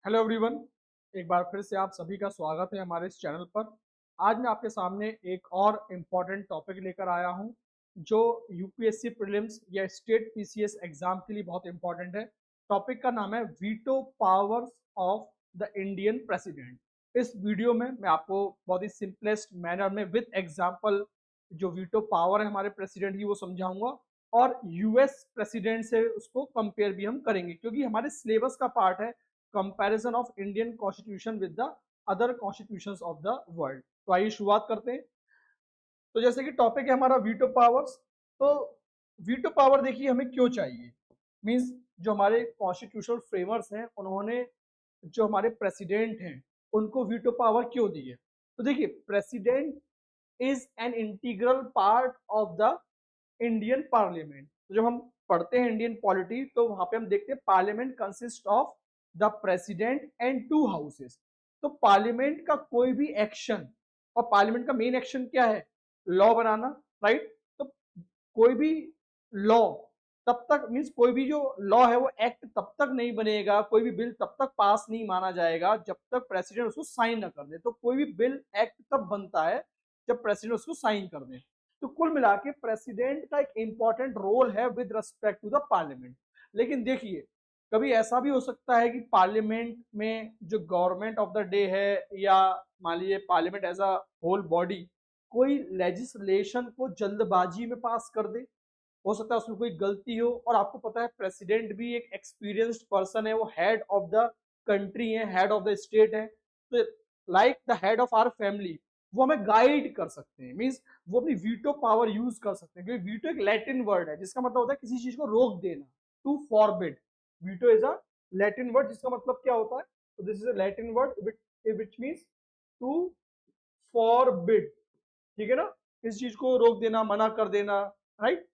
Hello everyone, एक बार फिर से आप सभी का स्वागत है हमारे इस चैनल पर। आज मैं आपके सामने एक और इम्पॉर्टेंट टॉपिक लेकर आया हूं जो यूपीएससी प्रीलिम्स या स्टेट पीसीएस एग्जाम के लिए बहुत इंपॉर्टेंट है। टॉपिक का नाम है veto powers of the Indian president. इस वीडियो में मैं आपको बहुत ही सिंपलेस्ट मैनर में विद एग्जाम्पल जो वीटो पावर है हमारे प्रेसिडेंट की वो समझाऊंगा, और यूएस प्रेसिडेंट से उसको कंपेयर भी हम करेंगे क्योंकि हमारे सिलेबस का पार्ट है comparison of Indian constitution with the other constitutions of the world. तो आइए शुरुआत करते हैं। तो जैसे कि टॉपिक है हमारा वीटो पावर्स, तो वीटो पावर देखिए हमें क्यों चाहिए। मींस जो हमारे कॉन्स्टिट्यूशनल फ्रेमर्स हैं उन्होंने जो हमारे प्रेसिडेंट हैं उनको वीटो पावर क्यों दी है। तो देखिए president is an integral part of the Indian parliament. तो जब हम पढ़ते हैं इंडियन पॉलिटी तो वहां पे हम देखते हैं parliament consist of the president and to houses. तो पार्लियामेंट का कोई भी एक्शन, और पार्लियामेंट का मेन एक्शन क्या है, लॉ बनाना, राइट। तो कोई भी लॉ तब तक मीन्स कोई भी जो लॉ है वो एक्ट तब तक नहीं बनेगा, कोई भी बिल तब तक पास नहीं माना जाएगा जब तक प्रेसिडेंट उसको साइन न कर दे। तो कोई भी बिल एक्ट तब बनता है जब प्रेसिडेंट उसको साइन कर दे। तो कुल मिला के प्रेसिडेंट का एक इंपॉर्टेंट रोल है with respect to the parliament. लेकिन देखिए कभी ऐसा भी हो सकता है कि पार्लियामेंट में जो गवर्नमेंट ऑफ द डे है या मान लीजिए parliament as a whole body कोई लेजिस्लेशन को जल्दबाजी में पास कर दे। हो सकता है उसमें कोई गलती हो, और आपको पता है प्रेसिडेंट भी एक एक्सपीरियंस्ड पर्सन है, वो हेड ऑफ द कंट्री है, हेड ऑफ द स्टेट है। तो like the head of our family वो हमें गाइड कर सकते हैं। मींस वो अपनी वीटो पावर यूज कर सकते हैं क्योंकि वीटो एक लैटिन वर्ड है जिसका मतलब होता है किसी चीज को रोक देना, to forbid. Veto is a Latin word जिसका मतलब क्या होता है, तो this is a Latin word which means to forbid. ठीक है ना, किसी चीज को रोक देना, मना कर देना, राइट।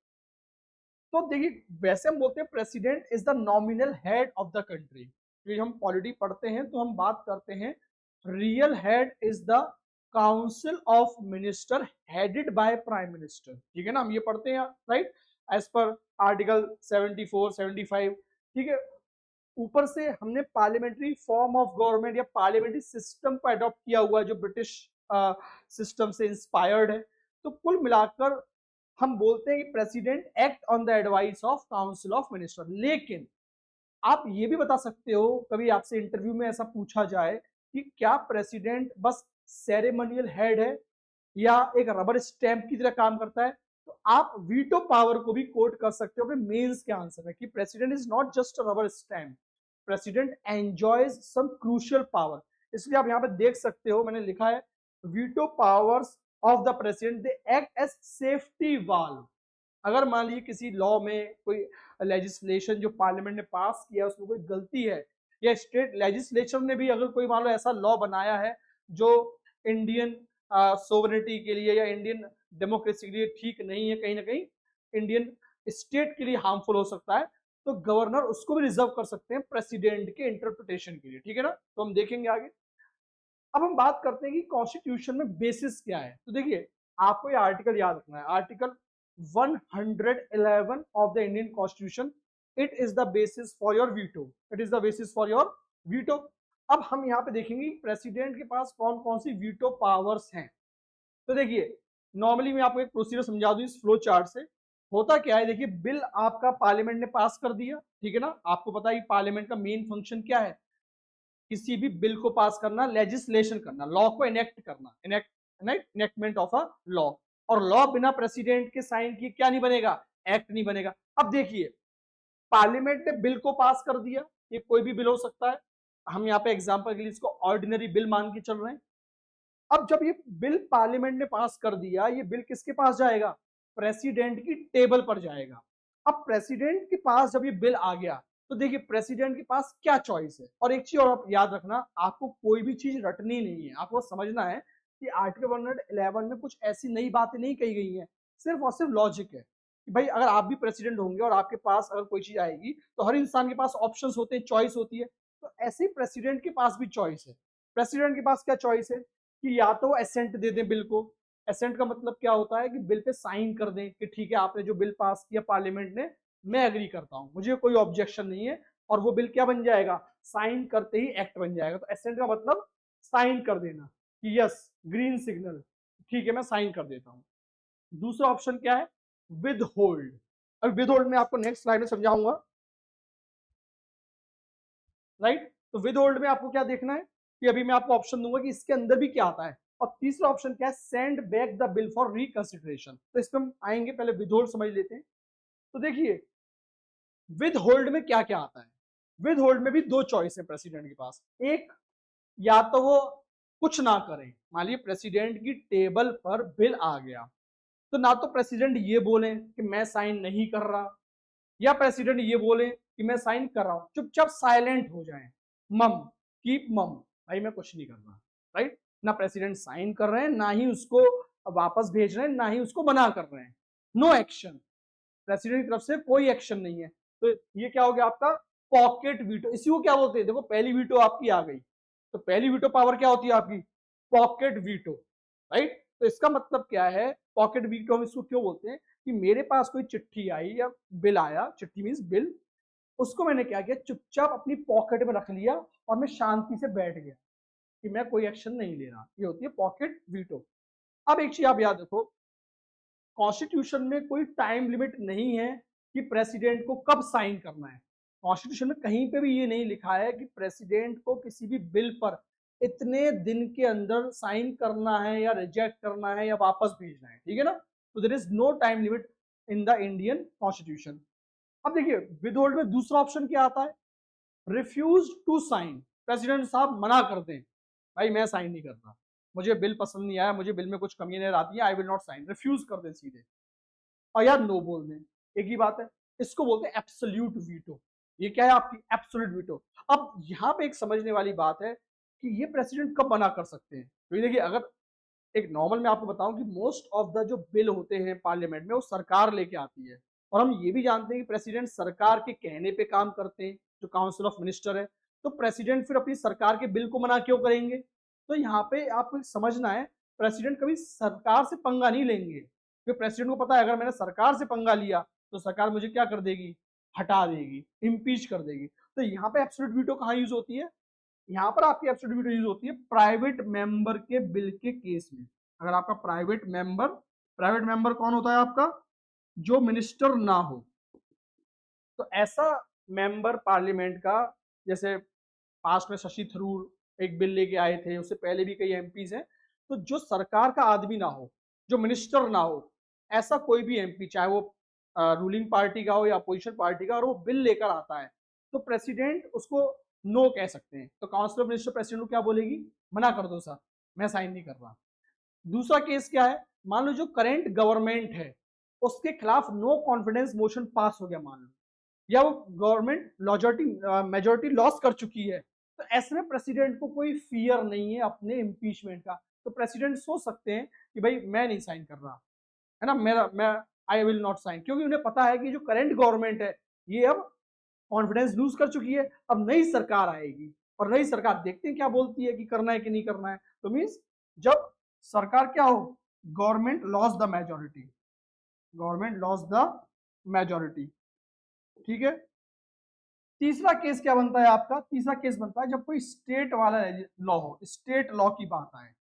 तो देखिए वैसे हम बोलते हैं president is the nominal head of the country. फिर हम पॉलिटी पढ़ते हैं तो हम बात करते हैं real head is the council of minister headed by prime minister. ठीक है ना, हम ये पढ़ते हैं, राइट, एज पर आर्टिकल 74 75। ठीक है, ऊपर से हमने पार्लियामेंट्री फॉर्म ऑफ गवर्नमेंट या पार्लियामेंट्री सिस्टम को अडॉप्ट किया हुआ है जो ब्रिटिश सिस्टम से इंस्पायर्ड है। तो कुल मिलाकर हम बोलते हैं कि president act on the advice of council of minister. लेकिन आप ये भी बता सकते हो, कभी आपसे इंटरव्यू में ऐसा पूछा जाए कि क्या प्रेसिडेंट बस सेरेमोनियल हेड है या एक रबर स्टैंप की तरह काम करता है, तो आप वीटो पावर को भी कोट कर सकते हो अपने मेंस के आंसर में कि president is not just a rubber stamp, president enjoys some crucial power. इसलिए आप यहाँ पे देख सकते हो मैंने लिखा है veto powers of the president they act as safety valve. अगर मान लीजिए किसी लॉ में कोई लेजिस्लेशन जो पार्लियामेंट ने पास किया उसमें कोई गलती है, या स्टेट लेजिस्लेचर ने भी अगर कोई मान लो ऐसा लॉ बनाया है जो इंडियन सोवरेनिटी के लिए या इंडियन डेमोक्रेसी के लिए ठीक नहीं है, कहीं ना कहीं इंडियन स्टेट के लिए हार्मफुल हो सकता है, तो गवर्नर उसको भी रिजर्व कर सकते हैं प्रेसिडेंट के इंटरप्रिटेशन के लिए। ठीक है ना, तो हम देखेंगे आगे। अब हम बात करते हैं कि कॉन्स्टिट्यूशन में बेसिस क्या है। तो देखिए आपको ये आर्टिकल याद रखना है, article 111 of the Indian constitution. It is the basis for your veto, it is the basis for your veto. अब हम यहाँ पे देखेंगे प्रेसिडेंट के पास कौन कौन सी वीटो पावर्स हैं। तो देखिए नॉर्मली मैं आपको एक प्रोसीजर समझा दूं इस फ्लो चार्ट से। होता क्या है, देखिए बिल आपका पार्लियामेंट ने पास कर दिया, ठीक है ना, आपको पता है पार्लियामेंट का मेन फंक्शन क्या है, किसी भी बिल को पास करना, लेजिस्लेशन करना, लॉ को इनेक्ट करना, इनेक्टमेंट ऑफ अ लॉ। और लॉ बिना प्रेसिडेंट के साइन किए क्या नहीं बनेगा, एक्ट नहीं बनेगा। अब देखिए पार्लियामेंट ने बिल को पास कर दिया, ये कोई भी बिल हो सकता है, हम यहाँ पे एग्जांपल के लिए इसको ऑर्डिनरी बिल मान के चल रहे हैं। अब जब ये बिल पार्लियामेंट ने पास कर दिया, ये बिल किसके पास जाएगा, प्रेसिडेंट की टेबल पर जाएगा। अब प्रेसिडेंट के पास जब ये बिल आ गया तो देखिए प्रेसिडेंट के पास क्या चॉइस है। और एक चीज और आप याद रखना, आपको कोई भी चीज रटनी नहीं है, आपको समझना है कि आर्टिकल 111 में कुछ ऐसी नई बातें नहीं कही गई हैं, सिर्फ और सिर्फ लॉजिक है कि भाई अगर आप भी प्रेसिडेंट होंगे और आपके पास अगर कोई चीज आएगी तो हर इंसान के पास ऑप्शंस होते हैं, चॉइस होती है। तो ऐसे ही प्रेसिडेंट के पास भी चॉइस है। प्रेसिडेंट के पास क्या चॉइस है कि या तो एसेंट दे दें बिल को। एसेंट का मतलब क्या होता है कि बिल पे साइन कर दें कि ठीक है आपने जो बिल पास किया पार्लियामेंट ने, मैं एग्री करता हूं, मुझे कोई ऑब्जेक्शन नहीं है, और वो बिल क्या बन जाएगा, साइन करते ही एक्ट बन जाएगा। तो एसेंट का मतलब साइन कर देना कि यस ग्रीन सिग्नल, ठीक है मैं साइन कर देता हूं। दूसरा ऑप्शन क्या है, विद होल्ड। अब विद होल्ड में आपको नेक्स्ट स्लाइड में समझाऊंगा, राइट। तो विद होल्ड में आपको क्या देखना है कि अभी मैं आपको ऑप्शन दूंगा कि इसके अंदर भी क्या आता है। और तीसरा ऑप्शन क्या है, send back the bill for reconsideration. तो इस पर हम आएंगे, पहले विद होल्ड समझ लेते हैं। तो देखिए विद होल्ड में क्या क्या आता है। विद होल्ड में भी दो चॉइस है प्रेसिडेंट के पास। एक, या तो वो कुछ ना करें, मान लीजिए प्रेसिडेंट की टेबल पर बिल आ गया, तो ना तो प्रेसिडेंट ये बोले कि मैं साइन नहीं कर रहा, या प्रेसिडेंट ये बोले कि मैं साइन कर रहा हूं, चुपचाप साइलेंट हो जाएं, मम, कीप मम, भाई मैं कुछ नहीं कर रहा, राइट। ना प्रेसिडेंट साइन कर रहे हैं, ना ही उसको वापस भेज रहे हैं, ना ही उसको मना कर रहे हैं, नो एक्शन, प्रेसिडेंट की तरफ से कोई एक्शन नहीं है। तो ये क्या हो गया आपका पॉकेट वीटो। इसी को क्या बोलते हैं, देखो पहली वीटो आपकी आ गई, तो पहली वीटो पावर क्या होती है आपकी, पॉकेट वीटो, राइट। तो इसका मतलब क्या है, पॉकेट वीटो हम इसको क्यों बोलते हैं कि मेरे पास कोई चिट्ठी आई या बिल आया, चिट्ठी मीन्स बिल, उसको मैंने क्या किया, चुपचाप अपनी पॉकेट में रख लिया और मैं शांति से बैठ गया कि मैं कोई एक्शन नहीं ले रहा। ये होती है पॉकेट वीटो। अब एक चीज आप याद रखो, कॉन्स्टिट्यूशन में कोई टाइम लिमिट नहीं है कि प्रेसिडेंट को कब साइन करना है। कॉन्स्टिट्यूशन में कहीं पे भी ये नहीं लिखा है कि प्रेसिडेंट को किसी भी बिल पर इतने दिन के अंदर साइन करना है या रिजेक्ट करना है या वापस भेजना है, ठीक है ना। तो there is no time limit in the Indian constitution. अब देखिए विद होल्ड में दूसरा ऑप्शन क्या आता है, रिफ्यूज टू साइन। प्रेसिडेंट साहब मना कर दें, भाई मैं साइन नहीं कर रहा, मुझे बिल पसंद नहीं आया, मुझे बिल में कुछ कमी नजर आती है, I will not sign, refuse कर दें सीधे, और यार नो बोल दें, एक ही बात है। इसको बोलते हैं एब्सोल्यूट वीटो। ये क्या है आपकी एब्सोल्यूट वीटो। अब यहाँ पे एक समझने वाली बात है कि ये प्रेसिडेंट कब मना कर सकते हैं। तो देखिए अगर एक नॉर्मल मैं आपको बताऊं कि मोस्ट ऑफ द जो बिल होते हैं पार्लियामेंट में वो सरकार लेके आती है, और हम ये भी जानते हैं कि प्रेसिडेंट सरकार के कहने पे काम करते हैं, जो काउंसिल ऑफ मिनिस्टर है। तो प्रेसिडेंट फिर अपनी सरकार के बिल को मना क्यों करेंगे। तो यहाँ पे आपको समझना है, प्रेसिडेंट कभी सरकार से पंगा नहीं लेंगे, क्योंकि प्रेसिडेंट को पता है अगर मैंने सरकार से पंगा लिया तो सरकार मुझे क्या कर देगी, हटा देगी, इम्पीच कर देगी। तो यहाँ पे एब्सोल्यूट वीटो कहाँ यूज होती है, यहाँ पर आपकी एब्सोल्यूट वीटो यूज होती है प्राइवेट मेंबर के बिल के केस में। अगर आपका प्राइवेट मेंबर कौन होता है आपका, जो मिनिस्टर ना हो, तो ऐसा मेंबर पार्लियामेंट का, जैसे पास्ट में शशि थरूर एक बिल लेके आए थे, उससे पहले भी कई एमपीज हैं, तो जो सरकार का आदमी ना हो, जो मिनिस्टर ना हो, ऐसा कोई भी एमपी चाहे वो रूलिंग पार्टी का हो या अपोजिशन पार्टी का, और वो बिल लेकर आता है, तो प्रेसिडेंट उसको नो कह सकते हैं। तो काउंसिल ऑफ मिनिस्टर प्रेसिडेंट को क्या बोलेगी, मना कर दो सर, मैं साइन नहीं कर रहा। दूसरा केस क्या है, मान लो जो करंट गवर्नमेंट है उसके खिलाफ नो कॉन्फिडेंस मोशन पास हो गया मान लो, या वो गवर्नमेंट मेजोरिटी लॉस कर चुकी है, तो ऐसे में प्रेसिडेंट को कोई फियर नहीं है अपने इम्पीचमेंट का। तो प्रेसिडेंट सोच सकते हैं कि भाई मैं नहीं साइन कर रहा, है ना, मेरा मैं आई विल नॉट साइन, क्योंकि उन्हें पता है कि जो करंट गवर्नमेंट है ये अब कॉन्फिडेंस लूज कर चुकी है, अब नई सरकार आएगी, और नई सरकार देखते हैं क्या बोलती है कि करना है कि नहीं करना है। तो मीन्स जब सरकार क्या हो, government loss the majority, government loss the majority, ठीक है। तीसरा केस क्या बनता है आपका, तीसरा केस बनता है जब कोई स्टेट वाला लॉ हो, स्टेट लॉ की बात आए।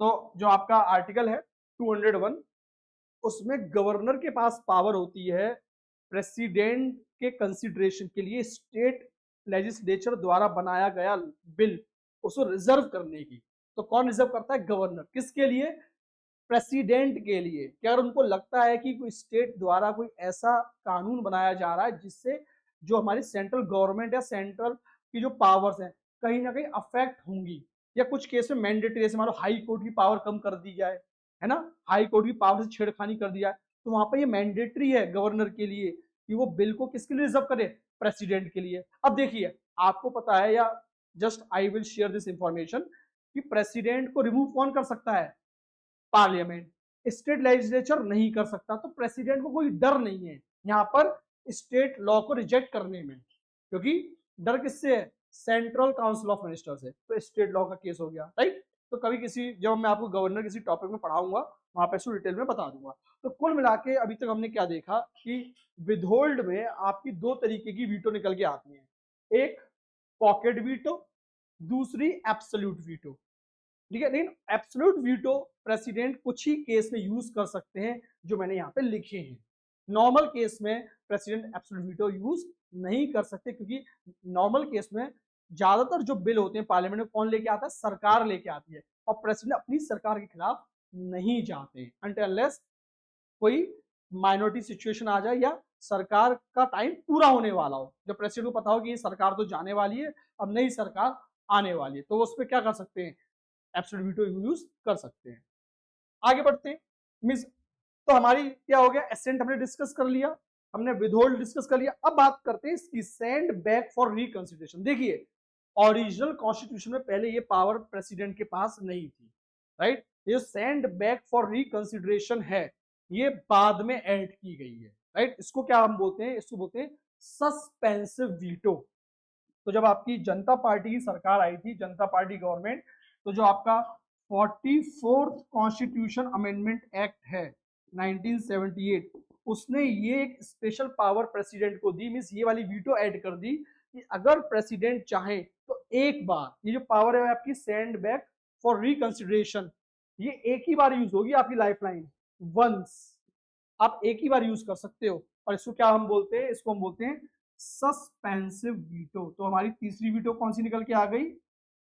तो जो आपका आर्टिकल है 201, उसमें गवर्नर के पास पावर होती है प्रेसिडेंट के कंसिडरेशन के लिए स्टेट लेजिस्लेचर द्वारा बनाया गया बिल उसको रिजर्व करने की। तो कौन रिजर्व करता है, गवर्नर, किसके लिए, प्रेसिडेंट के लिए। कि अगर उनको लगता है कि कोई स्टेट द्वारा कोई ऐसा कानून बनाया जा रहा है जिससे जो हमारी सेंट्रल गवर्नमेंट या सेंट्रल की जो पावर्स हैं कहीं ना कहीं अफेक्ट होंगी, या कुछ केस में मैंडेटरी, जैसे मान लो हाई कोर्ट की पावर कम कर दी जाए, है ना, हाई कोर्ट की पावर से छेड़खानी कर दी जाए, तो वहां पर ये मैंडेटरी है गवर्नर के लिए कि वो बिल को किसके लिए रिजर्व करे, प्रेसिडेंट के लिए। अब देखिए आपको पता है, या just I will share this information, कि प्रेसिडेंट को रिमूव कौन कर सकता है, पार्लियामेंट, स्टेट लेजिस्लेचर नहीं कर सकता। तो प्रेसिडेंट को कोई डर नहीं है यहाँ पर स्टेट लॉ को रिजेक्ट करने में, क्योंकि डर किससे है, सेंट्रल काउंसिल ऑफ मिनिस्टर से। तो स्टेट लॉ का केस हो गया, राइट। तो कभी किसी, जब मैं आपको गवर्नर किसी टॉपिक में पढ़ाऊंगा वहां पे इसको डिटेल में बता दूंगा। तो कुल मिला के अभी तक हमने क्या देखा कि विदहोल्ड में आपकी दो तरीके की वीटो निकल के आती है, एक पॉकेट वीटो, दूसरी एब्सोल्यूट वीटो। ठीक है, लेकिन एब्सोल्यूट वीटो प्रेसिडेंट कुछ ही केस में यूज कर सकते हैं जो मैंने यहाँ पे लिखे हैं। नॉर्मल केस में प्रेसिडेंट एब्सोल्यूट वीटो यूज नहीं कर सकते, क्योंकि नॉर्मल केस में ज्यादातर जो बिल होते हैं पार्लियामेंट में कौन लेके आता है, सरकार लेके आती है, और प्रेसिडेंट अपनी सरकार के खिलाफ नहीं जाते हैं अनटिल अनलेस कोई माइनॉरिटी सिचुएशन आ जाए या सरकार का टाइम पूरा होने वाला हो, जब प्रेसिडेंट को पता हो कि ये सरकार तो जाने वाली है, अब नई सरकार आने वाली है, तो वो उस पर क्या कर सकते हैं, एब्सोल्यूट वीटो यूज कर सकते हैं। आगे बढ़ते हैं। मींस तो हमारी क्या हो गया, एसेंट हमने डिस्कस कर लिया, हमने विदहोल्ड डिस्कस कर लिया। अब बात करते हैं इसकी सेंड बैक फॉर रिकंसिडरेशन। देखिए, ओरिजिनल कॉन्स्टिट्यूशन में पहले ये पावर प्रेसिडेंट के पास नहीं थी, राइट। ये सेंड बैक फॉर रिकंसिडरेशन है, ये बाद में ऐड की गई है, राइट। इसको क्या हम बोलते हैं, इसको बोलते हैं सस्पेंसिव वीटो। तो जब आपकी जनता पार्टी की सरकार आई थी, जनता पार्टी गवर्नमेंट, तो जो आपका 44th कॉन्स्टिट्यूशन अमेंडमेंट एक्ट है 1978, उसने ये एक स्पेशल पावर प्रेसिडेंट को दी, मींस ये वाली वीटो ऐड कर दी कि अगर प्रेसिडेंट चाहे तो एक बार, ये जो पावर है आपकी सेंड बैक फॉर रिकंसिडरेशन, ये एक ही बार यूज होगी आपकी लाइफलाइन, वंस, आप एक ही बार यूज कर सकते हो। और इसको क्या हम बोलते हैं, इसको हम बोलते हैं सस्पेंसिव वीटो। तो हमारी तीसरी वीटो कौन सी निकल के आ गई,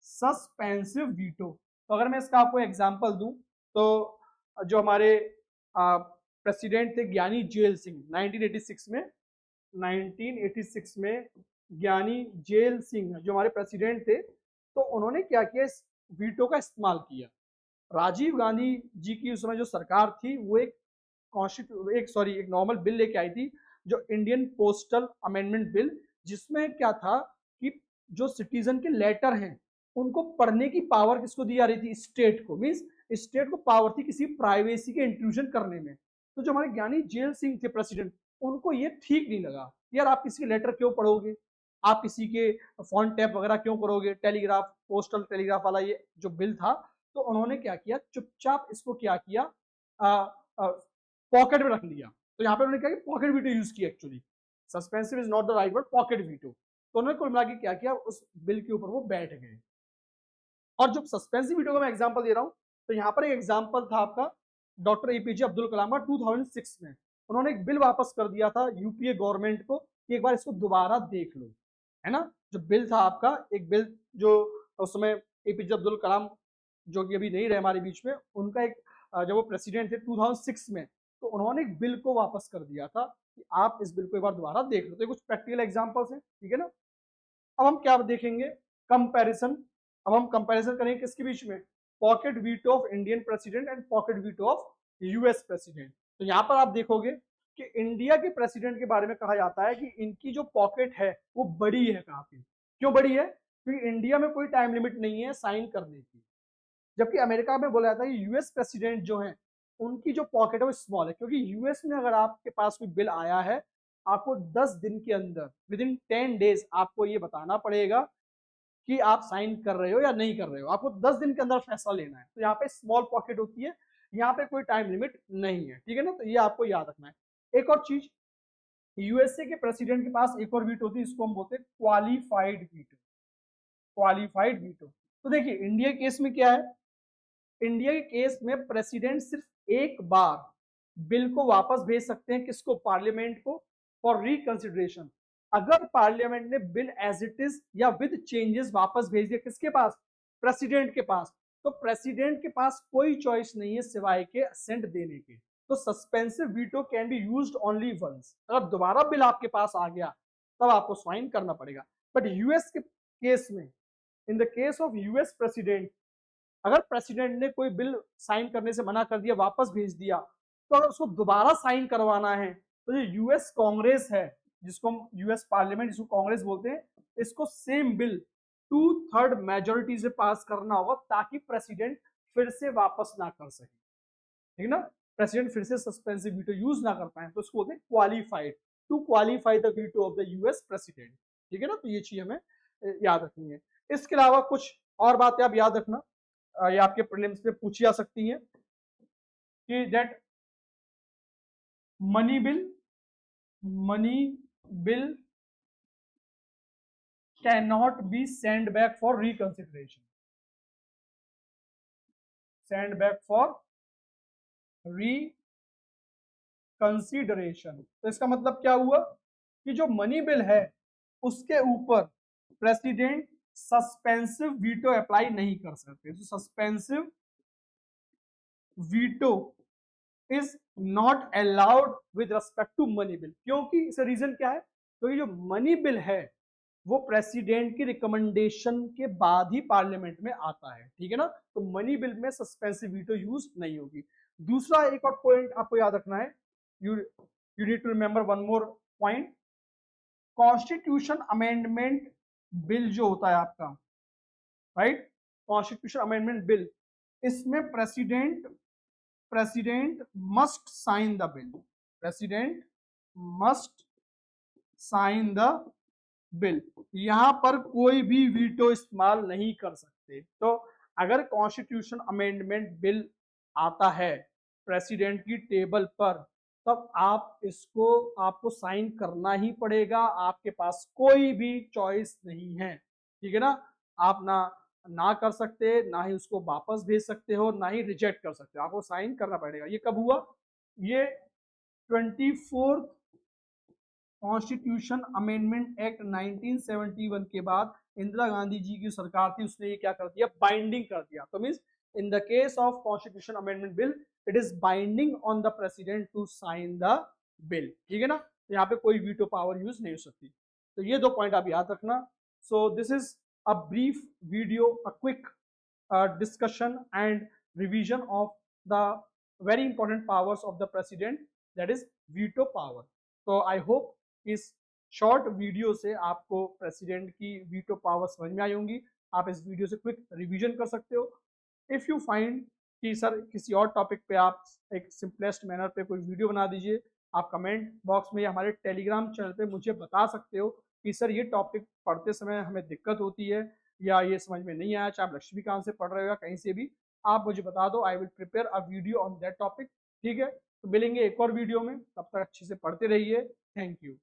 सस्पेंसिव वीटो। तो अगर मैं इसका आपको एग्जांपल दूं, तो जो हमारे प्रेसिडेंट थे ज्ञानी जेल सिंह 1986 में ज्ञानी जेल सिंह जो हमारे प्रेसिडेंट थे, तो उन्होंने क्या किया, इस वीटो का इस्तेमाल किया। राजीव गांधी जी की उस समय जो सरकार थी, वो एक नॉर्मल बिल लेके आई थी, जो इंडियन पोस्टल अमेंडमेंट बिल, जिसमें क्या था कि जो सिटीजन के लेटर हैं उनको पढ़ने की पावर किसको दी जा रही थी, स्टेट को। मींस स्टेट को पावर थी किसी प्राइवेसी के इंट्रूजन करने में। तो जो हमारे ज्ञानी जेल सिंह थे प्रेसिडेंट, उनको ये ठीक नहीं लगा, यार आप किसी के लेटर क्यों पढ़ोगे, आप किसी के फोन टैप वगैरह क्यों करोगे, टेलीग्राफ, पोस्टल टेलीग्राफ वाला ये जो बिल था। तो उन्होंने क्या किया, चुपचाप इसको क्या किया, पॉकेट में रख लिया। तो यहाँ पे उन्होंने क्या किया, पॉकेट वीटो यूज किया। Actually suspensive is not the right word, pocket veto. तो उन्होंने कुल मिला के क्या किया, उस बिल के ऊपर वो बैठ गए। और जो सस्पेंसिव वीटो का मैं एग्जांपल दे रहा हूँ, तो यहाँ पर एक एग्जांपल था आपका डॉक्टर एपीजे अब्दुल कलाम का 2006 में। उन्होंने एक बिल वापस कर दिया था यूपीए गवर्नमेंट को कि एक बार इसको दोबारा देख लो, है ना। जो बिल था आपका, एक बिल जो उस समय एपीजे अब्दुल कलाम, जो कि अभी नहीं रहे हमारे बीच में, उनका एक जब वो प्रेसिडेंट थे 2006 में, तो उन्होंने एक बिल को वापस कर दिया था कि आप इस बिल को एक बार दोबारा देख लो। तो कुछ प्रैक्टिकल एग्जांपल्स हैं, ठीक है ना। अब हम क्या देखेंगे, कंपैरिजन। अब हम कंपैरिजन करेंगे किसके बीच में, pocket veto of Indian president and pocket veto of US president. तो यहाँ पर आप देखोगे कि इंडिया के प्रेसिडेंट के बारे में कहा जाता है कि इनकी जो पॉकेट है वो बड़ी है काफी। क्यों बड़ी है, क्योंकि इंडिया में कोई टाइम लिमिट नहीं है साइन करने की, जबकि अमेरिका में बोला जाता है कि यूएस प्रेसिडेंट जो है उनकी जो पॉकेट है वो स्मॉल है। क्योंकि यूएस में अगर आपके पास कोई बिल आया है, आपको 10 दिन के अंदर, विद इन 10 डेज आपको ये बताना पड़ेगा कि आप साइन कर रहे हो या नहीं कर रहे हो। आपको 10 दिन के अंदर फैसला लेना है। तो यहाँ पे स्मॉल पॉकेट होती है, यहाँ पे कोई टाइम लिमिट नहीं है, ठीक है ना। तो ये आपको याद रखना है। एक और चीज, यूएसए के प्रेसिडेंट के पास एक और वीटो होती है, इसको हम बोलते हैं क्वालिफाइड वीटो। Qualified veto. तो देखिए इंडिया केस में क्या है, इंडिया के केस में प्रेसिडेंट सिर्फ एक बार बिल को वापस भेज सकते हैं, किसको, पार्लियामेंट को, फॉर रिकंसिडरेशन। अगर पार्लियामेंट ने बिल एज इट इज या विद चेंजेस वापस भेज दिया, किसके पास, प्रेसिडेंट के पास, तो प्रेसिडेंट के पास कोई चॉइस नहीं है सिवाय के असेंट देने के। तो suspensive veto can be used only once. अगर दोबारा बिल आपके पास आ गया तब आपको साइन करना पड़ेगा। बट यूएस के केस में, इन the case of US president, अगर प्रेसिडेंट ने कोई बिल साइन करने से मना कर दिया, वापस भेज दिया, तो अगर उसको दोबारा साइन करवाना है, तो जो यूएस कांग्रेस है, जिसको हम यूएस पार्लियामेंट, जिसको कांग्रेस बोलते हैं, इसको सेम बिल 2/3 मेजोरिटी से पास करना होगा, ताकि प्रेसिडेंट फिर से वापस ना कर सके, ठीक ना। प्रेसिडेंट फिर से सस्पेंसिव वीटो यूज ना कर पाए, तो इसको बोलते हैं qualified, to qualify the veto of the US president, ठीक है ना। तो ये चीज हमें याद रखनी है। इसके अलावा कुछ और बातें आप याद रखना, ये आपके प्रीलिम्स में पूछी जा सकती है कि that money bill can not be send back for reconsideration, send back for reconsideration. तो इसका मतलब क्या हुआ कि जो मनी बिल है उसके ऊपर प्रेसिडेंट सस्पेंसिव वीटो अप्लाई नहीं कर सकते। तो suspensive veto is not allowed with respect to money bill. क्योंकि इसका रीजन क्या है? क्योंकि जो मनी बिल है वो प्रेसिडेंट की रिकमेंडेशन के बाद ही पार्लियामेंट में आता है, ठीक है ना। तो मनी बिल में सस्पेंसिव वीटो यूज नहीं होगी। दूसरा एक और पॉइंट आपको याद रखना है, you you need to remember one more point. Constitution amendment bill जो होता है आपका, राइट, कॉन्स्टिट्यूशन अमेंडमेंट बिल, इसमें president must sign the bill, president must sign the bill. यहां पर कोई भी वीटो इस्तेमाल नहीं कर सकते। तो अगर कॉन्स्टिट्यूशन अमेंडमेंट बिल आता है प्रेसिडेंट की टेबल पर, तब आप इसको आपको साइन करना ही पड़ेगा, आपके पास कोई भी चॉइस नहीं है, ठीक है ना। आप ना कर सकते, ना ही उसको वापस भेज सकते हो, ना ही रिजेक्ट कर सकते हो, आपको साइन करना पड़ेगा। ये कब हुआ? ये 24 कॉन्स्टिट्यूशन अमेंडमेंट एक्ट 1971 के बाद इंदिरा गांधी जी की सरकार थी, उसने ये क्या कर दिया? बाइंडिंग कर दिया। तो means in the case of constitution amendment bill, it is binding on the president to sign the bill, ठीक है ना। तो यहाँ पे कोई वीटो पावर यूज नहीं हो सकती। तो ये दो पॉइंट आप याद रखना। So this is a brief video, a quick discussion and revision of the very important powers of the president, that is veto power. तो आई होप इस शॉर्ट वीडियो से आपको प्रेसिडेंट की वीटो पावर समझ में आई होंगी। आप इस वीडियो से क्विक रिवीजन कर सकते हो। इफ़ यू फाइंड कि सर किसी और टॉपिक पे आप एक सिंपलेस्ट मैनर पे कोई वीडियो बना दीजिए, आप कमेंट बॉक्स में या हमारे टेलीग्राम चैनल पे मुझे बता सकते हो कि सर ये टॉपिक पढ़ते समय हमें दिक्कत होती है या ये समझ में नहीं आया, चाहे आप लक्ष्मीकांत से पढ़ रहे हो या कहीं से भी, आप मुझे बता दो। I will prepare a video on that topic, ठीक है। तो मिलेंगे एक और वीडियो में, तब तक अच्छे से पढ़ते रहिए। Thank you.